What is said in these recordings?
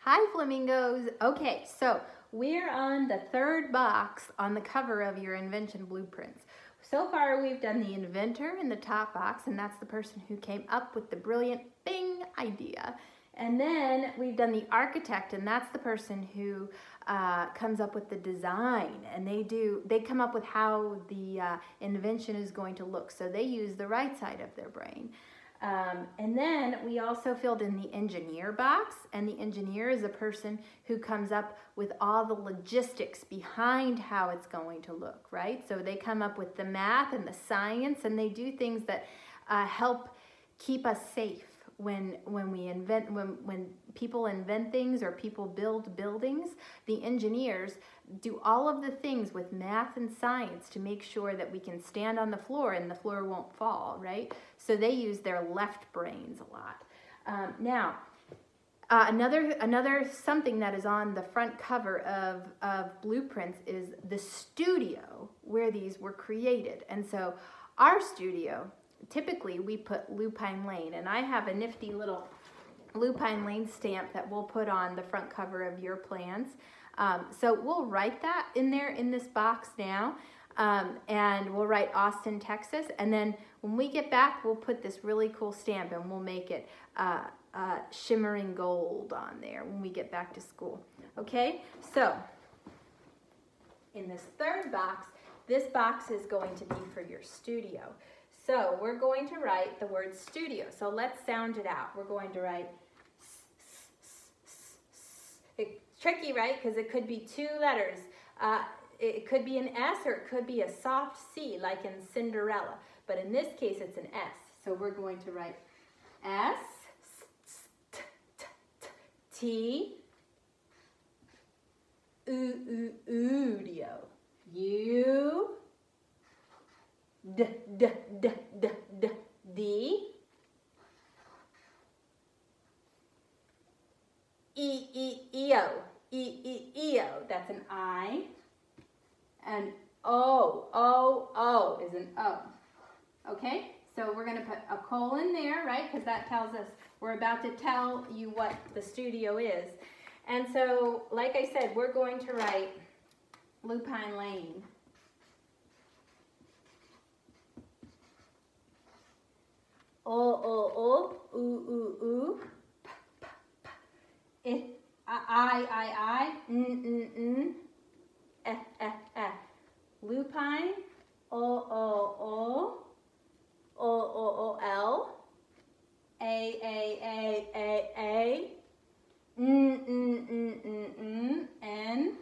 Hi flamingos. Okay, so we're on the third box on the cover of your invention blueprints. So far we've done the inventor in the top box, and that's the person who came up with the brilliant bing idea. And then we've done the architect, and that's the person who comes up with the design, and they come up with how the invention is going to look. So they use the right side of their brain. And then we also filled in the engineer box, and the engineer is a person who comes up with all the logistics behind how it's going to look, right? So they come up with the math and the science, and they do things that help keep us safe when people invent things or people build buildings. The engineers do all of the things with math and science to make sure that we can stand on the floor and the floor won't fall, right? So they use their left brains a lot. Another something that is on the front cover of blueprints is the studio where these were created. And so our studio, typically we put Lupine Lane, and I have a nifty little Lupine Lane stamp that we'll put on the front cover of your plans. So we'll write that in there in this box now, and we'll write Austin, Texas, and then when we get back we'll put this really cool stamp and we'll make it shimmering gold on there when we get back to school. Okay, so in this third box, this box is going to be for your studio. So we're going to write the word studio. So let's sound it out. We're going to write It's tricky, right? Because it could be two letters. It could be an S or it could be a soft C, like in Cinderella. But in this case, it's an S. So we're going to write S, T, Udio, U, D, E-O, that's an I, and O is an O, okay? So we're gonna put a colon there, right? Because that tells us, we're about to tell you what the studio is. And so, like I said, we're going to write Lupine Lane. O, U, I, Lupine, O, L, A, N,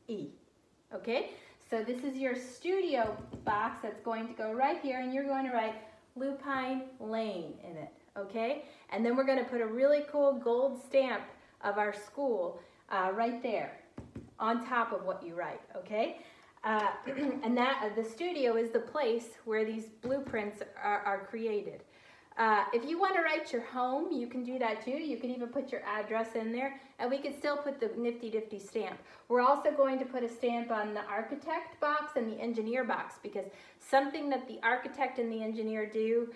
E. Okay? So this is your studio box that's going to go right here, and you're going to write Lupine Lane in it, okay? And then we're going to put a really cool gold stamp of our school right there on top of what you write, okay? And the studio is the place where these blueprints are created. If you want to write your home, you can do that too. You can even put your address in there, and we can still put the nifty stamp. We're also going to put a stamp on the architect box and the engineer box, because something that the architect and the engineer do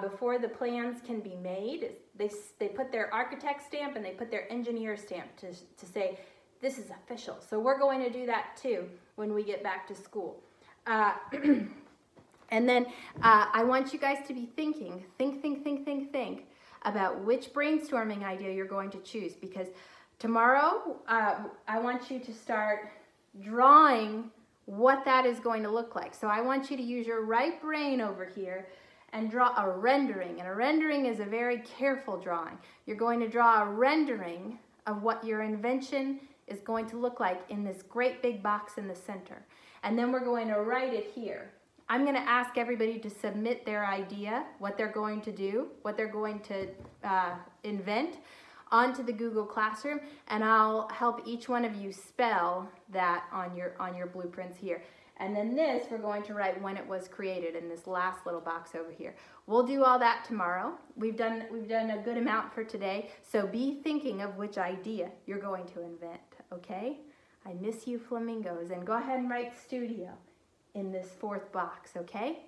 before the plans can be made is they put their architect stamp and they put their engineer stamp to say this is official. So we're going to do that too when we get back to school. And then I want you guys to be thinking, think about which brainstorming idea you're going to choose, because tomorrow I want you to start drawing what that is going to look like. So I want you to use your right brain over here and draw a rendering. And a rendering is a very careful drawing. You're going to draw a rendering of what your invention is going to look like in this great big box in the center. And then we're going to write it here. I'm going to ask everybody to submit their idea, what they're going to do, what they're going to invent, onto the Google Classroom, and I'll help each one of you spell that on your blueprints here. And then this, we're going to write when it was created in this last little box over here. We'll do all that tomorrow. We've done a good amount for today, so be thinking of which idea you're going to invent, okay? I miss you flamingos, and go ahead and write studio in this fourth box, okay?